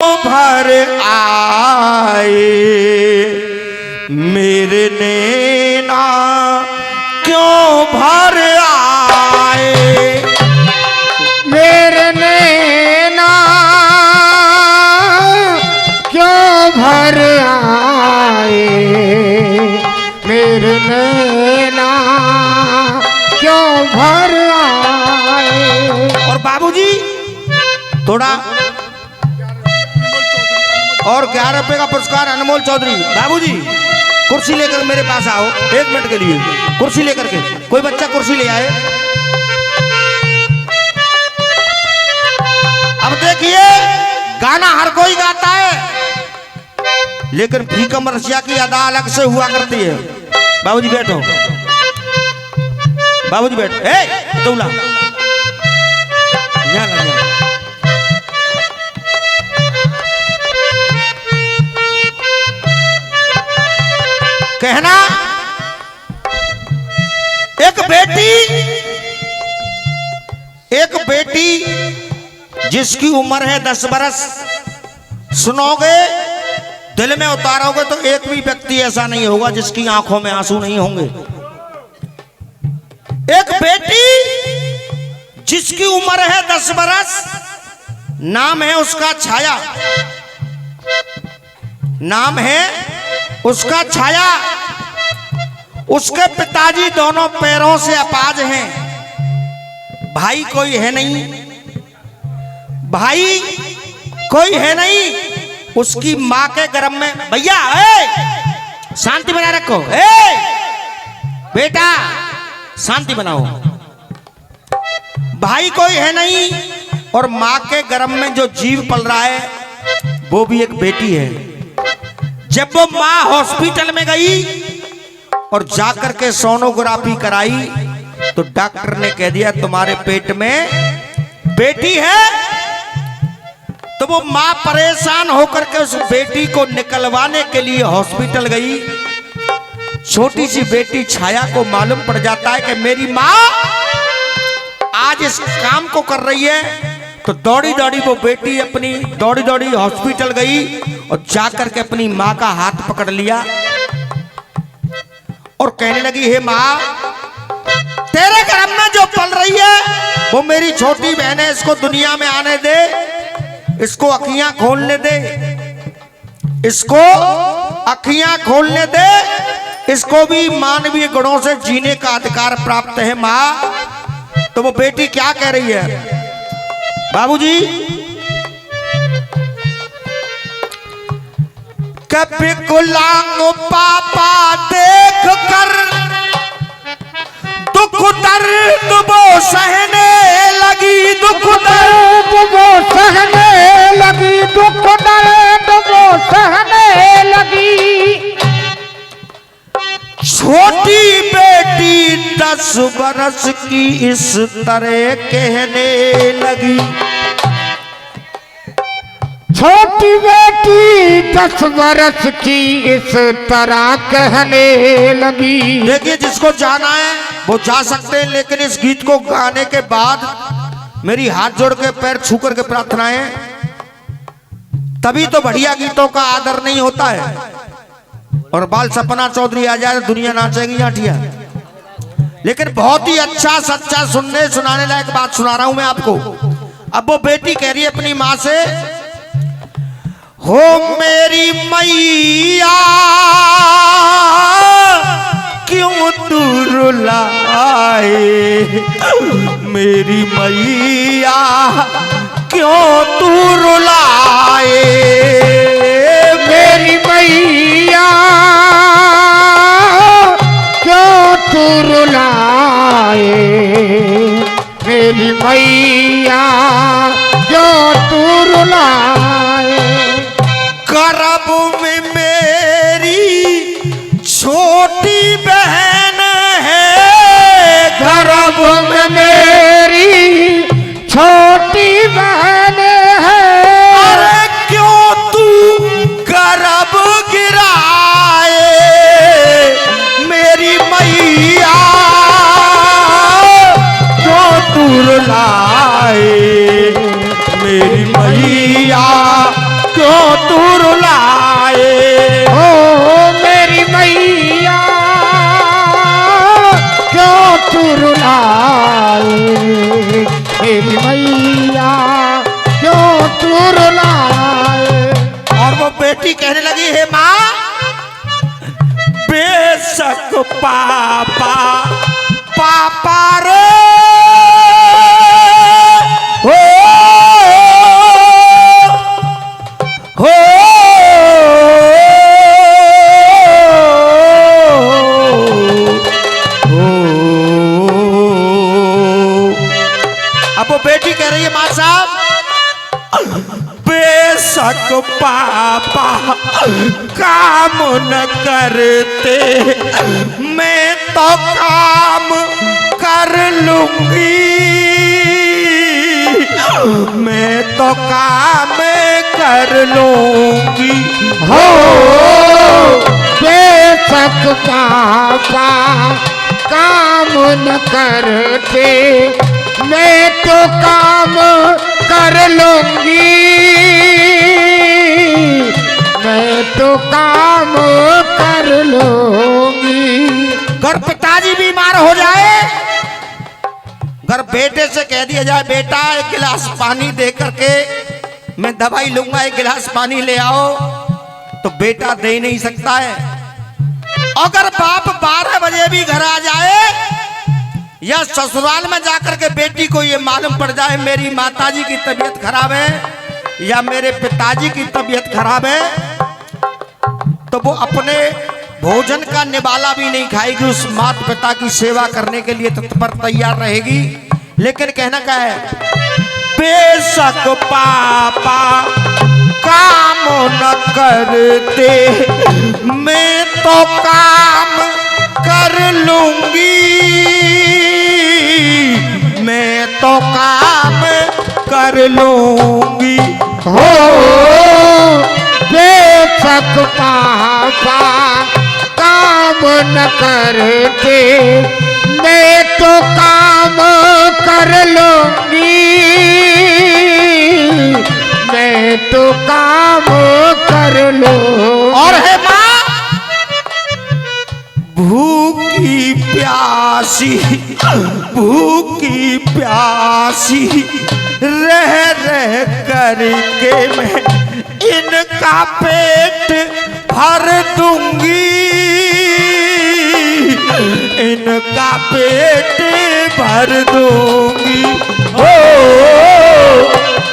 भर आए मेरे नैना क्यों भर आए मेरे नैना क्यों भर आए मेरे नैना क्यों भर आए। और बाबूजी थोड़ा और 11 रुपए का पुरस्कार अनमोल चौधरी। बाबूजी कुर्सी लेकर मेरे पास आओ 1 मिनट के लिए, कुर्सी लेकर के कोई बच्चा कुर्सी ले आए। अब देखिए गाना हर कोई गाता है लेकिन फीकम रसिया की अदा अलग से हुआ करती है। बाबूजी बैठो, बाबूजी बैठो। ए तौला कहना एक बेटी जिसकी उम्र है 10 बरस, सुनोगे दिल में उतारोगे तो एक भी व्यक्ति ऐसा नहीं होगा जिसकी आंखों में आंसू नहीं होंगे। एक बेटी जिसकी उम्र है 10 बरस, नाम है उसका छाया, नाम है उसका छाया। उसके पिताजी दोनों पैरों से अपाज हैं, भाई कोई है नहीं, भाई कोई है नहीं। उसकी मां के गर्भ में, भैया शांति बनाए रखो, बेटा शांति बनाओ। भाई कोई है नहीं और मां के गर्भ में जो जीव पल रहा है वो भी एक बेटी है। जब वो मां हॉस्पिटल में गई और जाकर के सोनोग्राफी कराई तो डॉक्टर ने कह दिया तुम्हारे पेट में बेटी है। तो वो मां परेशान होकर के उस बेटी को निकलवाने के लिए हॉस्पिटल गई। छोटी सी बेटी छाया को मालूम पड़ जाता है कि मेरी मां आज इस काम को कर रही है, तो दौड़ी दौड़ी वो बेटी अपनी दौड़ी दौड़ी हॉस्पिटल गई और जाकर के अपनी मां का हाथ पकड़ लिया और कहने लगी, हे मां तेरे गर्भ में जो पल रही है वो मेरी छोटी बहन है, इसको दुनिया में आने दे, इसको अखियां खोलने दे, इसको अखियां खोलने दे, इसको भी मानवीय गुणों से जीने का अधिकार प्राप्त है मां। तो वो बेटी क्या कह रही है बाबूजी, कभी गुलाम पापा देख कर दुख दर्द वो सहने लगी, दुख दर्द वो सहने लगी, दुख दर्द वो सहने लगी। छोटी बेटी 10 बरस की इस तरह कहने लगी, छोटी बेटी 10 बरस की इस तरह कहने लगी। देखिए जिसको जाना है वो जा सकते हैं, लेकिन इस गीत को गाने के बाद मेरी हाथ जोड़ के पैर छू करके प्रार्थनाएं, तभी तो बढ़िया गीतों का आदर नहीं होता है। और बाल सपना चौधरी आ जाए दुनिया नाचेगी आठिया। लेकिन बहुत ही अच्छा सच्चा सुनने सुनाने लायक बात सुना रहा हूं मैं आपको। अब वो बेटी कह रही है अपनी मां से, हो मेरी मैया क्यों तू रुलाए, मेरी मैया क्यों तू रुलाए, मेरी मैया क्यों तू रुलाए, मेरी मैया क्यों तू रुलाए। गर्भ में मेरी छोटी बहन है, गर्भ में मेरी छोटी बहन है, अरे क्यों तू गर्भ गिराए, मेरी मैया क्यों तू रुलाए, मेरी मैया बेटी कहने लगी, हे माँ, बेशक पापा पापा रे हो हो अब वो बेटी कह रही है, माँ साहब, बेशक पापा काम न करते, मैं तो काम कर लूंगी, मैं तो काम कर लूंगी। हो बेशक पापा काम न करते, मैं तो काम कर लूंगी, मैं तो काम कर लूंगी। घर पिताजी बीमार हो जाए, घर बेटे से कह दिया जाए, बेटा एक गिलास पानी दे करके मैं दवाई लूंगा, एक गिलास पानी ले आओ, तो बेटा दे नहीं सकता है। अगर बाप 12 बजे भी घर आ जाए या ससुराल में जाकर के बेटी को ये मालूम पड़ जाए मेरी माताजी की तबीयत खराब है या मेरे पिताजी की तबीयत खराब है, तो वो अपने भोजन का निवाला भी नहीं खाएगी, उस माता पिता की सेवा करने के लिए तत्पर तैयार रहेगी। लेकिन कहना क्या है, बेशक पापा काम न करते, मैं तो काम कर लूंगी, मैं तो काम कर लूंगी। हो बेशक पापा काम न करते, मैं तो काम कर लूंगी, मैं तो काम कर लूंगी। और है माँ, भूखी प्यासी भूखी प्यासी रह रह करके मैं इनका पेट भर दूंगी, इनका पेट भर दूंगी। ओ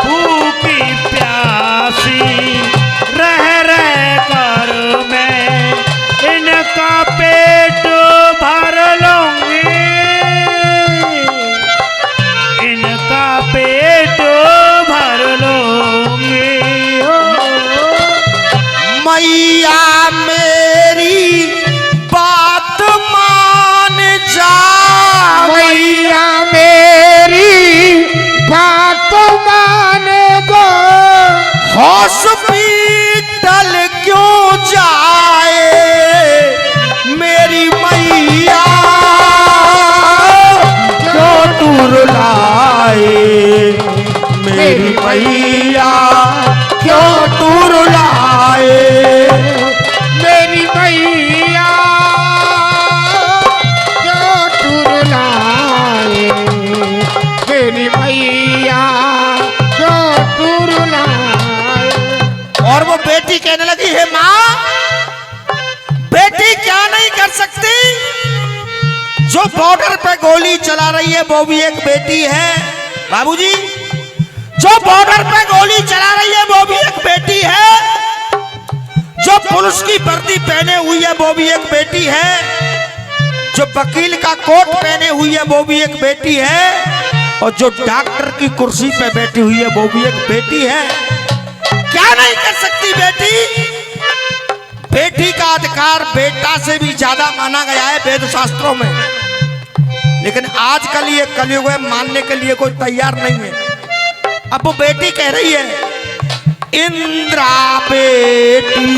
भूखी प्यासी रह रह कर मैं इनका पेट भर लूंगी, इनका पेट भर लूंगी। मैया मेरी बात मान जा, मैया मेरी बात मान गो, हॉस्पिटल क्यों जाए मेरी मैया, क्यों दूर लाए मेरी मैया, क्यों दूर लाए मेरी मैया जो तुरलाए, मेरी मैया जो तुरलाए। और वो बेटी कहने लगी, हे माँ, बेटी क्या नहीं कर सकती, जो बॉर्डर पे गोली चला रही है वो भी एक बेटी है। बाबूजी, जो बॉर्डर पे गोली चला रही है वो भी एक बेटी है, जो पुलिस की वर्दी पहने हुई है वो भी एक बेटी है, जो वकील का कोट पहने हुई है वो भी एक बेटी है, और जो डॉक्टर की कुर्सी पे बैठी हुई है वो भी एक बेटी है। क्या नहीं कर सकती बेटी? बेटी का अधिकार बेटा से भी ज्यादा माना गया है वेद शास्त्रों में, लेकिन आजकल ये कलयुग है, मानने के लिए कोई तैयार नहीं है। अब वो बेटी कह रही है, इंद्रा बेटी,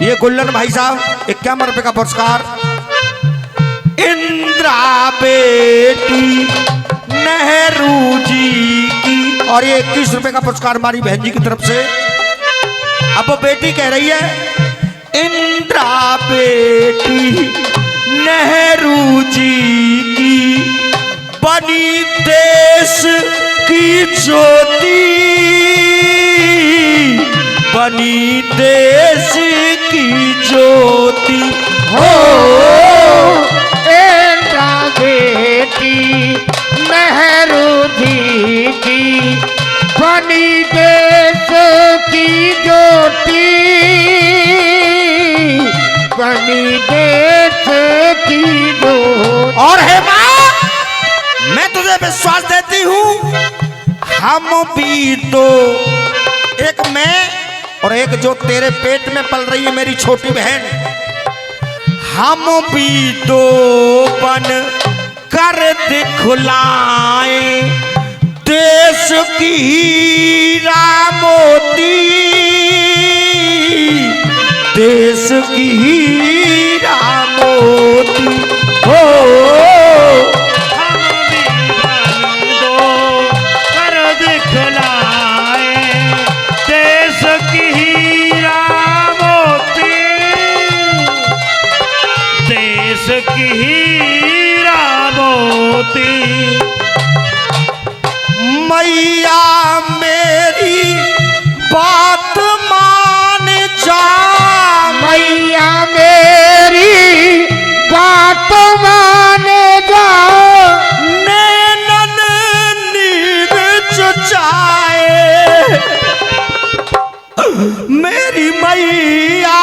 ये गुल्लन भाई साहब 51 रुपए का पुरस्कार। इंद्रा बेटी नेहरू जी की, और ये 21 रुपए का पुरस्कार हमारी बहन जी की तरफ से। अब वो बेटी कह रही है, इंद्रा बेटी नेहरू जी की बनी देश की ज्योति, बनी देश की ज्योति हो एंडा बेटी नेहरू जी की बनी देश की ज्योति, बनी देश की ज्योति। और हे माँ, मैं तुझे विश्वास देती हूँ, हम भी तो, एक मैं और एक जो तेरे पेट में पल रही है मेरी छोटी बहन, हम भी दो बन कर दिखलाए देश की हीरा मोती, देश की हीरा मोती हो। हम भी बन दो कर दिखलाए देश की हीरा मोती, देश की हीरा मोती। मैया मेरी बात मान जा, मैया मेरी बात मान जा, नैनन नीर चुचाए मेरी मैया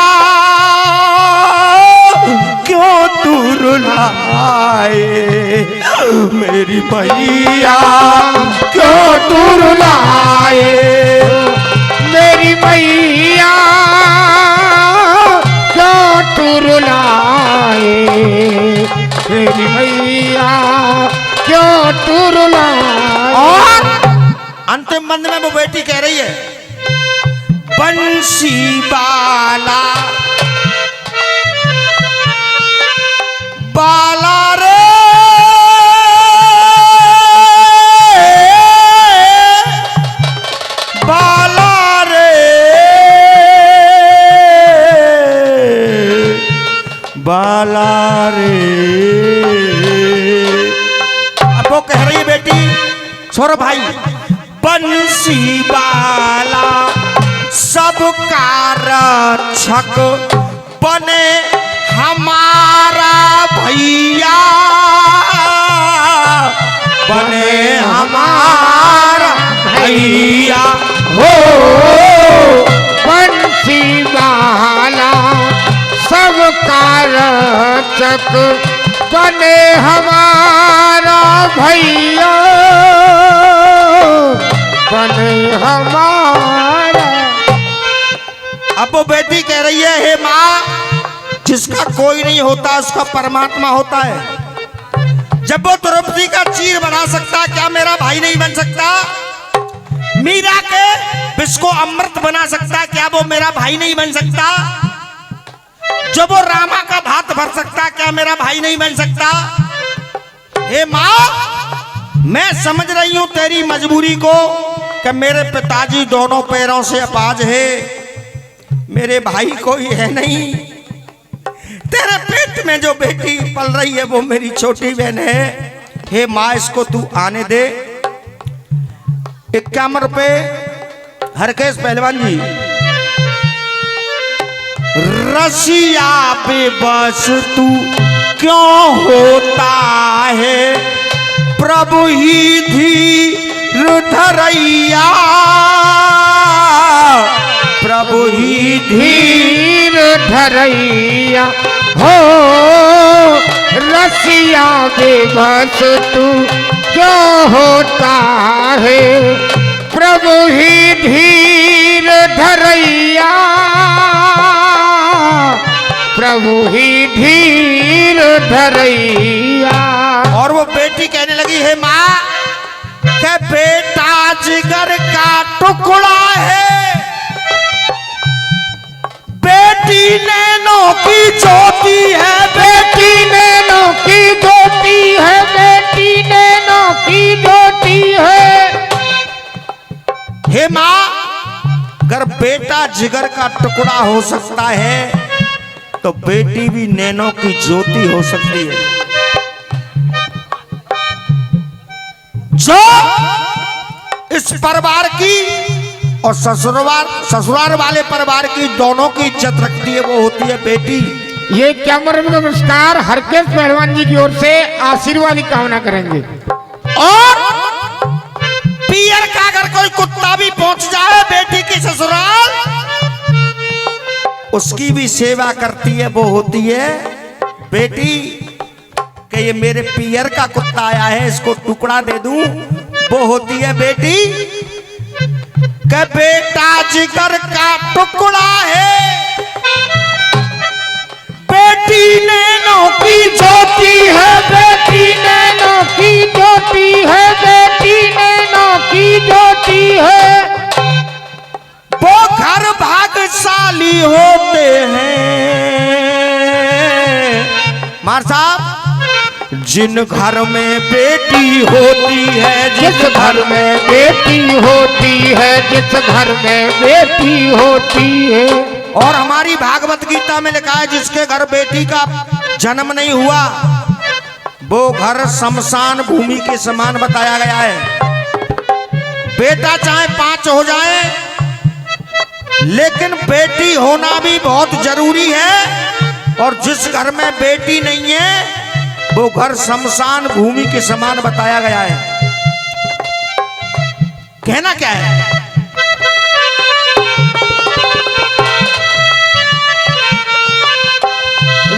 क्यों तू रुलाए, मेरी मैया क्यों तू रुलाए, मेरी मैया क्यों तू रुलाए, मेरी मैया क्यों तू रुलाए। और अंतिम बंद में वो बेटी कह रही है, बंसी बाला बाला रे बाला रे बाला रे। अब वो कह रही है बेटी, छोरो भाई, बंसी बाला सबका रक्षक बने हमारा भैया, बने हमारा भैया हो। बंसी वाला सबका रक्षक बने हमारा भैया, बने हमारा। अब वो बेटी कह रही है, हे माँ, जिसका कोई नहीं होता उसका परमात्मा होता है। जब वो द्रौपदी का चीर बना सकता, क्या मेरा भाई नहीं बन सकता? मीरा के विष को अमृत बना सकता, क्या वो मेरा भाई नहीं बन सकता? जब वो रामा का भात भर सकता, क्या मेरा भाई नहीं बन सकता? हे माँ, मैं समझ रही हूं तेरी मजबूरी को कि मेरे पिताजी दोनों पैरों से अपाज है, मेरे भाई कोई है नहीं। तेरे पेट में जो बेटी पल रही है वो मेरी छोटी बहन है। हे माँ, इसको तू आने दे। 51 रुपए हरकेश पहलवान जी। रसिया बेबस तू क्यों होता है, प्रभु ही धीर धरैया, प्रभु ही धीर धरैया हो। रसिया बेबस तू क्यों होता है, प्रभु ही धीर धरैया, प्रभु ही धीर धरैया। और वो बेटी कहने लगी, है माँ के बेटा जिगर का टुकड़ा है, बेटी नैनों की ज्योति है, बेटी नैनों की ज्योति है, बेटी नैनों की ज्योति है। हे माँ, अगर बेटा जिगर का टुकड़ा हो सकता है तो बेटी भी नैनों की ज्योति हो सकती है। जो इस परिवार की और ससुराल वाले परिवार की दोनों की इज्जत रखती है, वो होती है बेटी। ये कैमरे में नमस्कार हरकेश पहलवान जी की ओर से आशीर्वाद की कामना करेंगे। और पियर का अगर कोई कुत्ता भी पहुंच जाए बेटी की ससुराल, उसकी भी सेवा करती है, वो होती है बेटी। कि ये मेरे पियर का कुत्ता आया है, इसको टुकड़ा दे दूं, वो होती है बेटी। कि बेटा जिगर का टुकड़ा है, बेटी नैनों की ज्योति है, बेटी नैनों की ज्योति है, बेटी नैनों की ज्योति है। वो घर भाग्यशाली होते हैं मार साहब, जिन घर में बेटी होती है, जिस घर में बेटी होती है, जिस घर में बेटी होती है। और हमारी भागवत गीता में लिखा है, जिसके घर बेटी का जन्म नहीं हुआ वो घर शमशान भूमि के समान बताया गया है। बेटा चाहे 5 हो जाए, लेकिन बेटी होना भी बहुत जरूरी है। और जिस घर में बेटी नहीं है, वो घर शमशान भूमि के समान बताया गया है। कहना क्या है?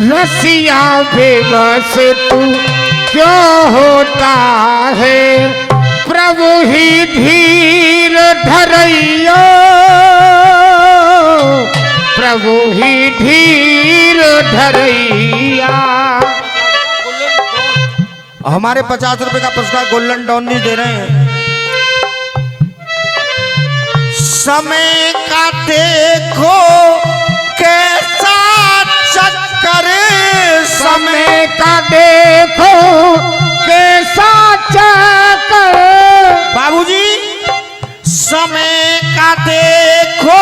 रसिया बेबस तू क्यों होता है, प्रभु ही धीर धरैया, प्रभु ही धीर धरैया। हमारे 50 रुपए का पुरस्कार गोल्डन डॉन दे रहे हैं। समय का देखो कैसा चक्कर, समय का देखो कैसा चक्कर। बाबूजी समय का देखो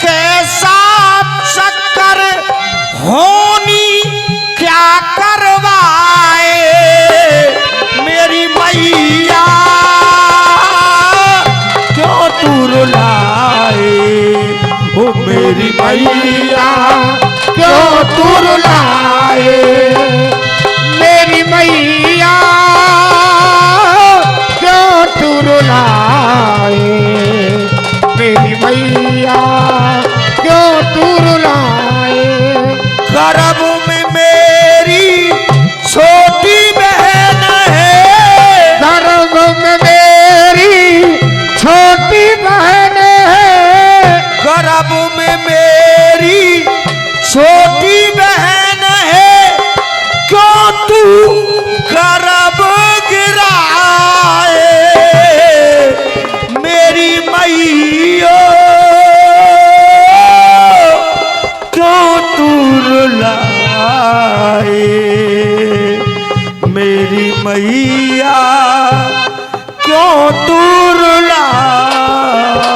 कैसा चक्कर, होनी क्या करवाए मेरी मैया, क्यों तू रुलाए ओ मेरी मैया, क्यों तू रुलाए मेरी मैया, क्यों तू रुलाए मेरी मैया, क्यों तू रुलाए। गर्भ में मेरी छोटी बहन है, गर्भ में मेरी छोटी बहन है, गर्भ में मेरी छोटी बहन है, क्यों तू गर्भ गिराए मेरी मैया, क्यों तू रुलाए मेरी मैया, क्यों तू रुलाए।